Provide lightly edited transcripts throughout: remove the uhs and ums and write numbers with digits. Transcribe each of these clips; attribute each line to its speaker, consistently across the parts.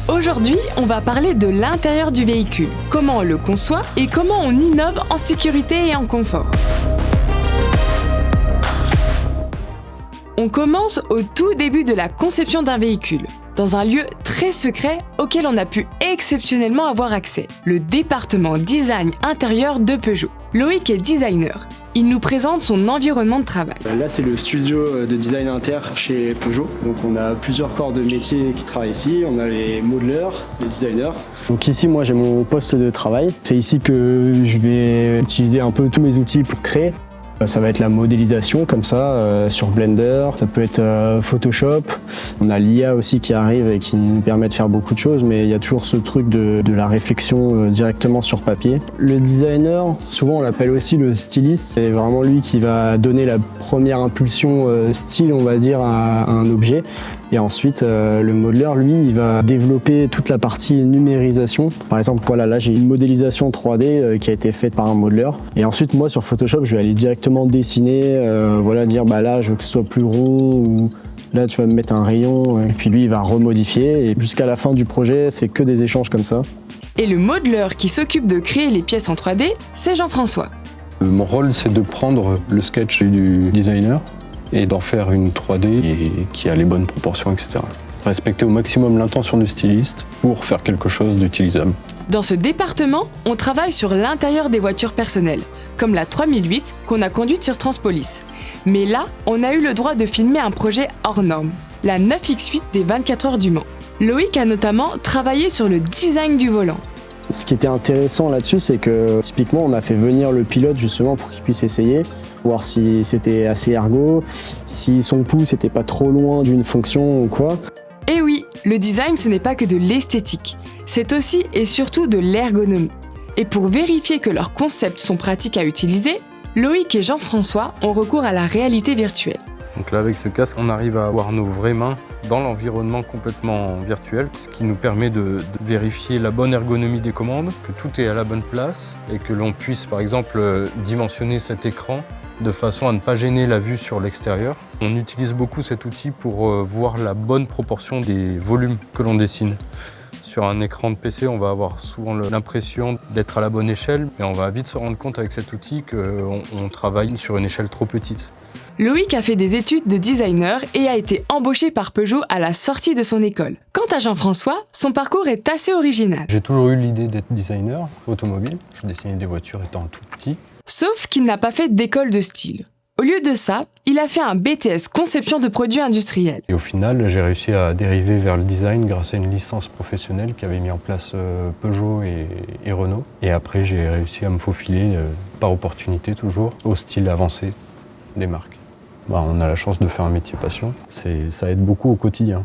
Speaker 1: Aujourd'hui, on va parler de l'intérieur du véhicule, comment on le conçoit et comment on innove en sécurité et en confort. On commence au tout début de la conception d'un véhicule, dans un lieu très secret auquel on a pu exceptionnellement avoir accès, le département design intérieur de Peugeot. Loïc est designer. Il nous présente son environnement de travail.
Speaker 2: Là, c'est le studio de design inter chez Peugeot. Donc, on a plusieurs corps de métier qui travaillent ici. On a les modeleurs, les designers. Donc ici, moi, j'ai mon poste de travail. C'est ici que je vais utiliser un peu tous mes outils pour créer. Ça va être la modélisation comme ça sur Blender, ça peut être Photoshop. On a l'IA aussi qui arrive et qui nous permet de faire beaucoup de choses, mais il y a toujours ce truc de la réflexion directement sur papier. Le designer, souvent on l'appelle aussi le styliste, c'est vraiment lui qui va donner la première impulsion style, on va dire, à un objet. Et ensuite, le modeleur, lui, il va développer toute la partie numérisation. Par exemple, voilà, là, j'ai une modélisation 3D qui a été faite par un modeleur. Et ensuite, moi, sur Photoshop, je vais aller directement dessiner, dire, là, je veux que ce soit plus rond, ou là, tu vas me mettre un rayon. Et puis lui, il va remodifier. Et jusqu'à la fin du projet, c'est que des échanges comme ça.
Speaker 1: Et le modeleur qui s'occupe de créer les pièces en 3D, c'est Jean-François.
Speaker 3: Mon rôle, c'est de prendre le sketch du designer et d'en faire une 3D et qui a les bonnes proportions, etc. Respecter au maximum l'intention du styliste pour faire quelque chose d'utilisable.
Speaker 1: Dans ce département, on travaille sur l'intérieur des voitures personnelles, comme la 3008 qu'on a conduite sur Transpolis. Mais là, on a eu le droit de filmer un projet hors norme, la 9X8 des 24 heures du Mans. Loïc a notamment travaillé sur le design du volant.
Speaker 2: Ce qui était intéressant là-dessus, c'est que typiquement, on a fait venir le pilote justement pour qu'il puisse essayer, voir si c'était assez ergo, si son pouce n'était pas trop loin d'une fonction ou quoi.
Speaker 1: Et oui, le design, ce n'est pas que de l'esthétique, c'est aussi et surtout de l'ergonomie. Et pour vérifier que leurs concepts sont pratiques à utiliser, Loïc et Jean-François ont recours à la réalité virtuelle.
Speaker 3: Donc là, avec ce casque, on arrive à avoir nos vraies mains dans l'environnement complètement virtuel, ce qui nous permet de vérifier la bonne ergonomie des commandes, que tout est à la bonne place et que l'on puisse, par exemple, dimensionner cet écran de façon à ne pas gêner la vue sur l'extérieur. On utilise beaucoup cet outil pour voir la bonne proportion des volumes que l'on dessine. Sur un écran de PC, on va avoir souvent l'impression d'être à la bonne échelle, mais on va vite se rendre compte avec cet outil qu'on travaille sur une échelle trop petite.
Speaker 1: Loïc a fait des études de designer et a été embauché par Peugeot à la sortie de son école. Quant à Jean-François, son parcours est assez original.
Speaker 3: J'ai toujours eu l'idée d'être designer automobile. Je dessinais des voitures étant tout petit.
Speaker 1: Sauf qu'il n'a pas fait d'école de style. Au lieu de ça, il a fait un BTS conception de produits industriels.
Speaker 3: Et au final, j'ai réussi à dériver vers le design grâce à une licence professionnelle qu'avaient mis en place Peugeot et Renault. Et après, j'ai réussi à me faufiler, par opportunité toujours, au style avancé des marques. On a la chance de faire un métier passion. Ça aide beaucoup au quotidien.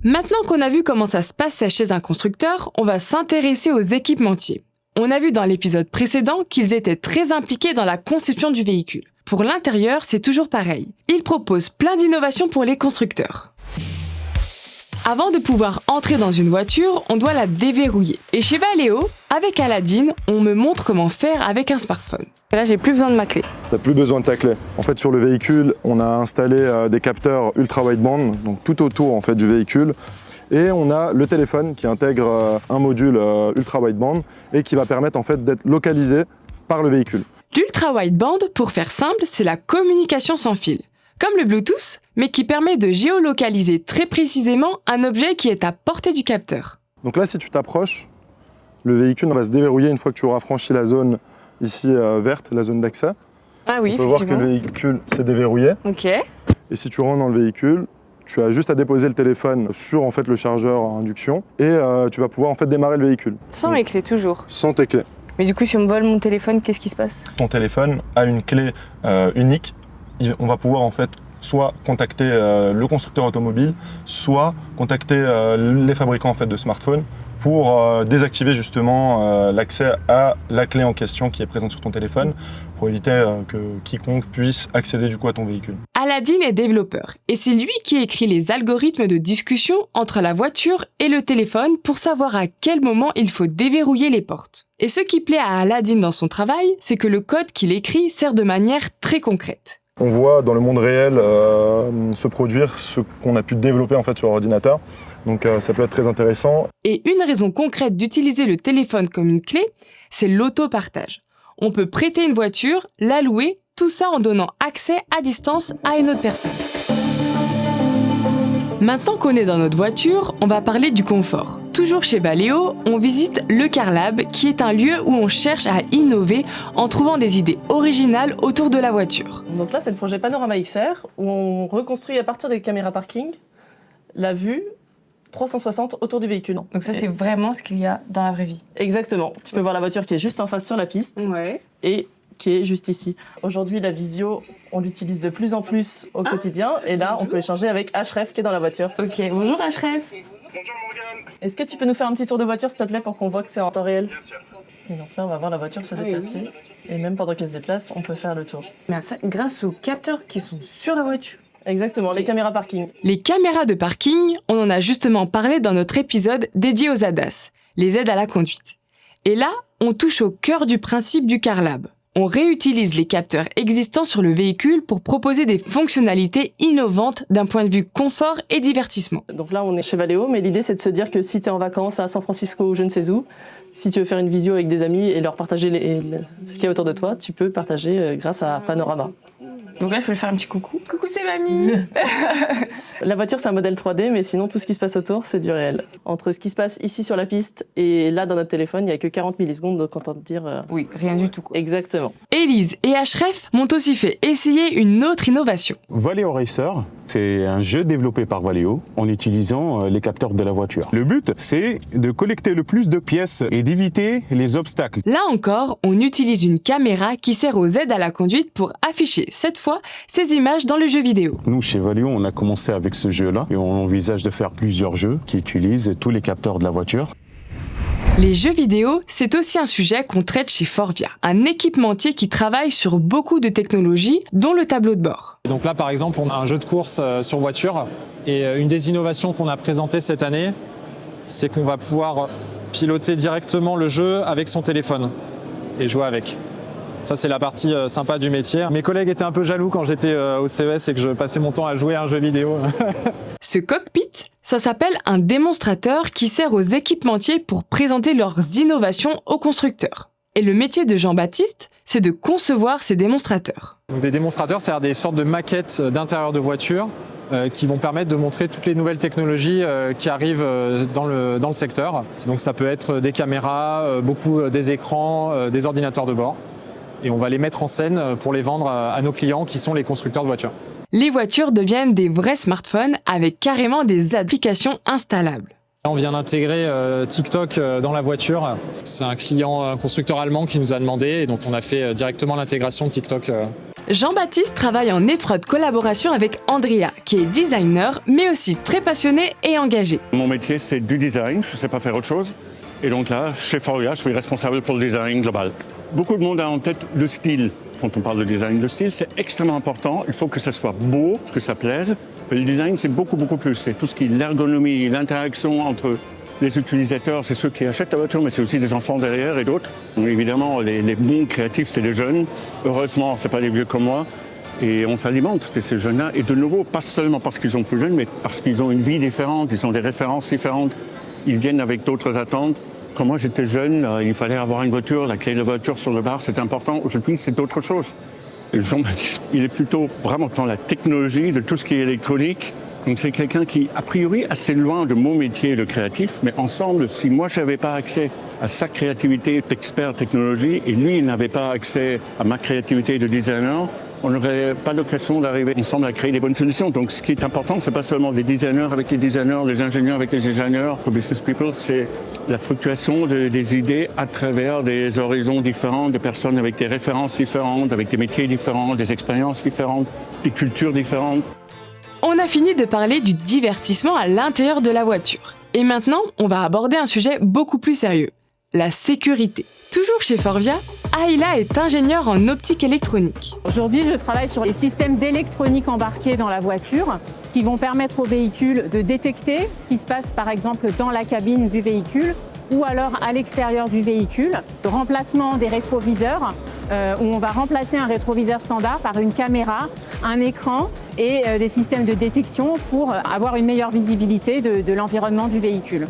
Speaker 1: Maintenant qu'on a vu comment ça se passait chez un constructeur, on va s'intéresser aux équipementiers. On a vu dans l'épisode précédent qu'ils étaient très impliqués dans la conception du véhicule. Pour l'intérieur, c'est toujours pareil. Ils proposent plein d'innovations pour les constructeurs. Avant de pouvoir entrer dans une voiture, on doit la déverrouiller. Et chez Valeo, avec Aladdin, on me montre comment faire avec un smartphone. Et là, j'ai plus besoin de ma clé.
Speaker 4: Tu n'as plus besoin de ta clé. En fait, sur le véhicule, on a installé des capteurs ultra-wideband, donc tout autour en fait, du véhicule. Et on a le téléphone qui intègre un module ultra-wideband et qui va permettre en fait, d'être localisé par le véhicule.
Speaker 1: L'ultra-wideband, pour faire simple, c'est la communication sans fil. Comme le Bluetooth, mais qui permet de géolocaliser très précisément un objet qui est à portée du capteur.
Speaker 4: Donc là, si tu t'approches, le véhicule va se déverrouiller une fois que tu auras franchi la zone ici verte, la zone d'accès.
Speaker 1: Ah oui,
Speaker 4: on peut voir que le véhicule s'est déverrouillé.
Speaker 1: Ok.
Speaker 4: Et si tu rentres dans le véhicule, tu as juste à déposer le téléphone sur en fait, le chargeur à induction et tu vas pouvoir en fait, démarrer le véhicule.
Speaker 1: Sans mes clés, toujours.
Speaker 4: Sans tes clés.
Speaker 1: Mais du coup, si on me vole mon téléphone, qu'est-ce qui se passe?
Speaker 4: Ton téléphone a une clé unique. On va pouvoir en fait soit contacter le constructeur automobile, soit contacter les fabricants en fait, de smartphones pour désactiver justement l'accès à la clé en question qui est présente sur ton téléphone pour éviter que quiconque puisse accéder du coup à ton véhicule.
Speaker 1: Aladdin est développeur et c'est lui qui écrit les algorithmes de discussion entre la voiture et le téléphone pour savoir à quel moment il faut déverrouiller les portes. Et ce qui plaît à Aladdin dans son travail, c'est que le code qu'il écrit sert de manière très concrète.
Speaker 4: On voit dans le monde réel se produire ce qu'on a pu développer en fait sur ordinateur. Donc ça peut être très intéressant.
Speaker 1: Et une raison concrète d'utiliser le téléphone comme une clé, c'est l'autopartage. On peut prêter une voiture, la louer, tout ça en donnant accès à distance à une autre personne. Maintenant qu'on est dans notre voiture, on va parler du confort. Toujours chez Valeo, on visite le CarLab, qui est un lieu où on cherche à innover en trouvant des idées originales autour de la voiture.
Speaker 5: Donc là, c'est le projet Panorama XR, où on reconstruit à partir des caméras parking la vue 360 autour du véhicule.
Speaker 1: Donc ça, c'est vraiment ce qu'il y a dans la vraie vie.
Speaker 5: Exactement. Tu peux voir la voiture qui est juste en face sur la piste et qui est juste ici. Aujourd'hui, la visio, on l'utilise de plus en plus au quotidien. Et là, on peut échanger avec Href qui est dans la voiture.
Speaker 1: Ok, bonjour Href.
Speaker 6: Bonjour Morgane.
Speaker 5: Est-ce que tu peux nous faire un petit tour de voiture, s'il te plaît, pour qu'on voit que c'est en temps réel?
Speaker 6: Bien sûr.
Speaker 5: Et donc là, on va voir la voiture se déplacer. Et même pendant qu'elle se déplace, on peut faire le tour.
Speaker 1: Mais ça, grâce aux capteurs qui sont sur la voiture.
Speaker 5: Exactement, les caméras parking.
Speaker 1: Les caméras de parking, on en a justement parlé dans notre épisode dédié aux ADAS, les aides à la conduite. Et là, on touche au cœur du principe du CarLab. On réutilise les capteurs existants sur le véhicule pour proposer des fonctionnalités innovantes d'un point de vue confort et divertissement.
Speaker 5: Donc là, on est chez Valeo, mais l'idée, c'est de se dire que si tu es en vacances à San Francisco ou je ne sais où, si tu veux faire une visio avec des amis et leur partager ce qu'il y a autour de toi, tu peux partager grâce à Panorama.
Speaker 1: Donc là, je peux lui faire un petit coucou. Coucou, c'est mamie.
Speaker 5: La voiture, c'est un modèle 3D, mais sinon, tout ce qui se passe autour, c'est du réel. Entre ce qui se passe ici sur la piste et là, dans notre téléphone, il n'y a que 40 millisecondes, donc on entend dire...
Speaker 1: Oui, rien du tout, quoi.
Speaker 5: Exactement.
Speaker 1: Élise et Href m'ont aussi fait essayer une autre innovation.
Speaker 7: Valeo Racer, c'est un jeu développé par Valeo en utilisant les capteurs de la voiture. Le but, c'est de collecter le plus de pièces et d'éviter les obstacles.
Speaker 1: Là encore, on utilise une caméra qui sert aux aides à la conduite pour afficher, cette fois, ces images dans le jeu vidéo.
Speaker 7: Nous, chez Valeo, on a commencé avec ce jeu-là et on envisage de faire plusieurs jeux qui utilisent tous les capteurs de la voiture.
Speaker 1: Les jeux vidéo, c'est aussi un sujet qu'on traite chez Forvia, un équipementier qui travaille sur beaucoup de technologies, dont le tableau de bord.
Speaker 8: Donc là, par exemple, on a un jeu de course sur voiture et une des innovations qu'on a présentées cette année, c'est qu'on va pouvoir piloter directement le jeu avec son téléphone et jouer avec. Ça, c'est la partie sympa du métier. Mes collègues étaient un peu jaloux quand j'étais au CES et que je passais mon temps à jouer à un jeu vidéo.
Speaker 1: Ce cockpit, ça s'appelle un démonstrateur qui sert aux équipementiers pour présenter leurs innovations aux constructeurs. Et le métier de Jean-Baptiste, c'est de concevoir ces démonstrateurs.
Speaker 8: Donc, des démonstrateurs, c'est des sortes de maquettes d'intérieur de voitures qui vont permettre de montrer toutes les nouvelles technologies qui arrivent dans le secteur. Donc ça peut être des caméras, beaucoup des écrans, des ordinateurs de bord. Et on va les mettre en scène pour les vendre à nos clients qui sont les constructeurs de voitures.
Speaker 1: Les voitures deviennent des vrais smartphones avec carrément des applications installables.
Speaker 8: On vient d'intégrer TikTok dans la voiture. C'est un client, un constructeur allemand qui nous a demandé et donc on a fait directement l'intégration de TikTok.
Speaker 1: Jean-Baptiste travaille en étroite collaboration avec Andrea, qui est designer, mais aussi très passionné et engagé.
Speaker 6: Mon métier, c'est du design, je ne sais pas faire autre chose. Et donc là, chez Forvia, je suis responsable pour le design global. Beaucoup de monde a en tête le style. Quand on parle de design, le style, c'est extrêmement important. Il faut que ça soit beau, que ça plaise. Mais le design, c'est beaucoup plus. C'est tout ce qui est l'ergonomie, l'interaction entre les utilisateurs, c'est ceux qui achètent la voiture, mais c'est aussi des enfants derrière et d'autres. Donc, évidemment, les bons créatifs, c'est les jeunes. Heureusement, ce n'est pas les vieux comme moi. Et on s'alimente de ces jeunes-là. Et de nouveau, pas seulement parce qu'ils sont plus jeunes, mais parce qu'ils ont une vie différente, ils ont des références différentes. Ils viennent avec d'autres attentes. Quand moi j'étais jeune, il fallait avoir une voiture, la clé de la voiture sur le bar, c'était important. Aujourd'hui, c'est autre chose. Et Jean-Baptiste, il est plutôt vraiment dans la technologie de tout ce qui est électronique. Donc c'est quelqu'un qui, a priori, assez loin de mon métier de créatif, mais ensemble, si moi je n'avais pas accès à sa créativité d'expert technologie et lui, il n'avait pas accès à ma créativité de designer, on n'aurait pas l'occasion d'arriver ensemble à créer des bonnes solutions. Donc ce qui est important, c'est pas seulement les designers avec les designers, les ingénieurs avec les ingénieurs, les business people, c'est la fluctuation des idées à travers des horizons différents, des personnes avec des références différentes, avec des métiers différents, des expériences différentes, des cultures différentes.
Speaker 1: On a fini de parler du divertissement à l'intérieur de la voiture. Et maintenant, on va aborder un sujet beaucoup plus sérieux, la sécurité. Toujours chez Forvia, Ayla est ingénieure en optique électronique.
Speaker 9: Aujourd'hui, je travaille sur les systèmes d'électronique embarqués dans la voiture qui vont permettre au véhicule de détecter ce qui se passe par exemple dans la cabine du véhicule ou alors à l'extérieur du véhicule, le remplacement des rétroviseurs où on va remplacer un rétroviseur standard par une caméra, un écran et des systèmes de détection pour avoir une meilleure visibilité de l'environnement du véhicule.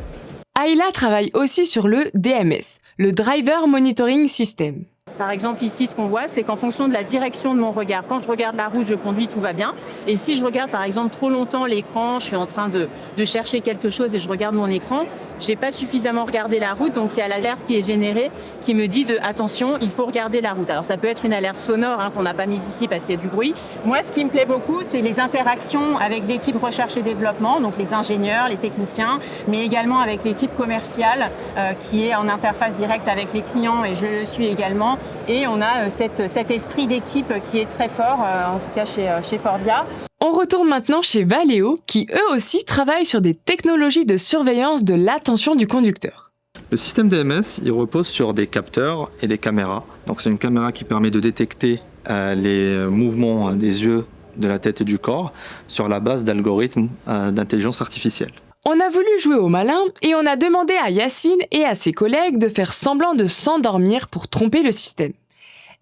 Speaker 1: Ayla travaille aussi sur le DMS, le Driver Monitoring System.
Speaker 9: Par exemple, ici, ce qu'on voit, c'est qu'en fonction de la direction de mon regard, quand je regarde la route, je conduis, tout va bien. Et si je regarde, par exemple, trop longtemps l'écran, je suis en train de chercher quelque chose et je regarde mon écran, j'ai pas suffisamment regardé la route, donc il y a l'alerte qui est générée qui me dit attention, il faut regarder la route. Alors ça peut être une alerte sonore qu'on n'a pas mise ici parce qu'il y a du bruit. Moi, ce qui me plaît beaucoup, c'est les interactions avec l'équipe recherche et développement, donc les ingénieurs, les techniciens, mais également avec l'équipe commerciale qui est en interface directe avec les clients et je le suis également. Et on a cet esprit d'équipe qui est très fort, en tout cas chez Forvia.
Speaker 1: On retourne maintenant chez Valeo, qui eux aussi travaillent sur des technologies de surveillance de l'attention du conducteur.
Speaker 10: Le système DMS, il repose sur des capteurs et des caméras. Donc c'est une caméra qui permet de détecter les mouvements des yeux, de la tête et du corps sur la base d'algorithmes d'intelligence artificielle.
Speaker 1: On a voulu jouer au malin et on a demandé à Yacine et à ses collègues de faire semblant de s'endormir pour tromper le système.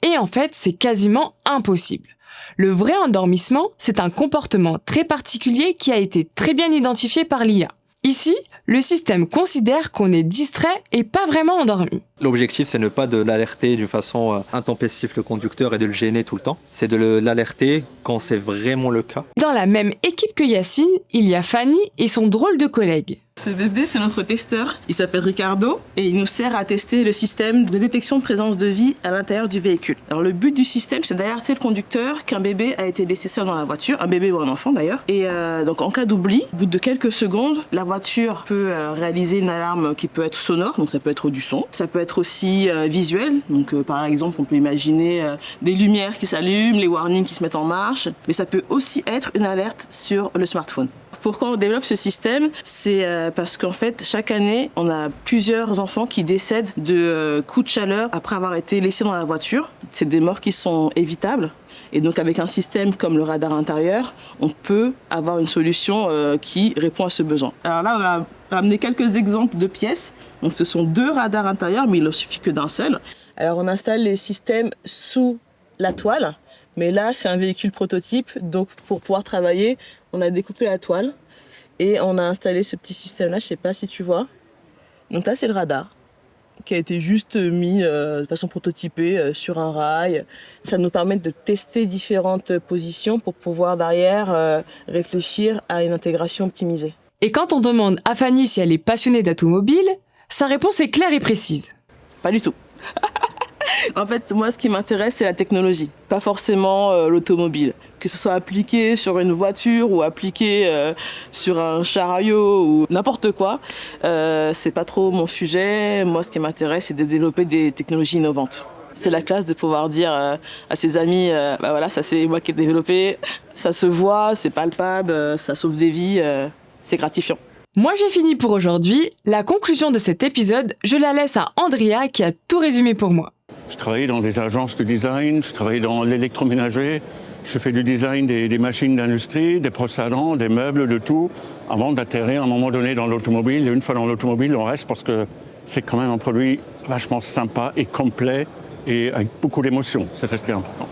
Speaker 1: Et en fait, c'est quasiment impossible. Le vrai endormissement, c'est un comportement très particulier qui a été très bien identifié par l'IA. Ici, le système considère qu'on est distrait et pas vraiment endormi.
Speaker 10: L'objectif, c'est ne pas de l'alerter d'une façon intempestive le conducteur et de le gêner tout le temps. C'est de l'alerter quand c'est vraiment le cas.
Speaker 1: Dans la même équipe que Yacine, il y a Fanny et son drôle de collègue.
Speaker 11: Ce bébé, c'est notre testeur. Il s'appelle Ricardo et il nous sert à tester le système de détection de présence de vie à l'intérieur du véhicule. Alors le but du système, c'est d'alerter le conducteur qu'un bébé a été laissé seul dans la voiture, un bébé ou un enfant d'ailleurs. Et donc en cas d'oubli, au bout de quelques secondes, la voiture peut réaliser une alarme qui peut être sonore, donc ça peut être du son. Ça peut être aussi visuel, donc par exemple, on peut imaginer des lumières qui s'allument, les warnings qui se mettent en marche. Mais ça peut aussi être une alerte sur le smartphone. Pourquoi on développe ce système? C'est parce qu'en fait, chaque année, on a plusieurs enfants qui décèdent de coups de chaleur après avoir été laissés dans la voiture. C'est des morts qui sont évitables. Et donc avec un système comme le radar intérieur, on peut avoir une solution qui répond à ce besoin. Alors là, on a ramené quelques exemples de pièces. Donc ce sont 2 radars intérieurs, mais il ne suffit que d'un seul. Alors on installe les systèmes sous la toile. Mais là, c'est un véhicule prototype, donc pour pouvoir travailler, on a découpé la toile et on a installé ce petit système-là, je ne sais pas si tu vois. Donc là, c'est le radar qui a été juste mis de façon prototypée sur un rail. Ça nous permet de tester différentes positions pour pouvoir derrière réfléchir à une intégration optimisée.
Speaker 1: Et quand on demande à Fanny si elle est passionnée d'automobile, sa réponse est claire et précise.
Speaker 11: Pas du tout. En fait, moi, ce qui m'intéresse, c'est la technologie, pas forcément l'automobile. Que ce soit appliqué sur une voiture ou appliqué sur un chariot ou n'importe quoi, c'est pas trop mon sujet. Moi, ce qui m'intéresse, c'est de développer des technologies innovantes. C'est la classe de pouvoir dire à ses amis, bah voilà, ça c'est moi qui ai développé, ça se voit, c'est palpable, ça sauve des vies, c'est gratifiant.
Speaker 1: Moi j'ai fini pour aujourd'hui. La conclusion de cet épisode, je la laisse à Andrea qui a tout résumé pour moi.
Speaker 6: Je travaillais dans des agences de design, je travaillais dans l'électroménager, je fais du design des machines d'industrie, des brosses à dents, des meubles, de tout, avant d'atterrir à un moment donné dans l'automobile. Et une fois dans l'automobile, on reste parce que c'est quand même un produit vachement sympa et complet et avec beaucoup d'émotions. Ça, c'est ce qui est important.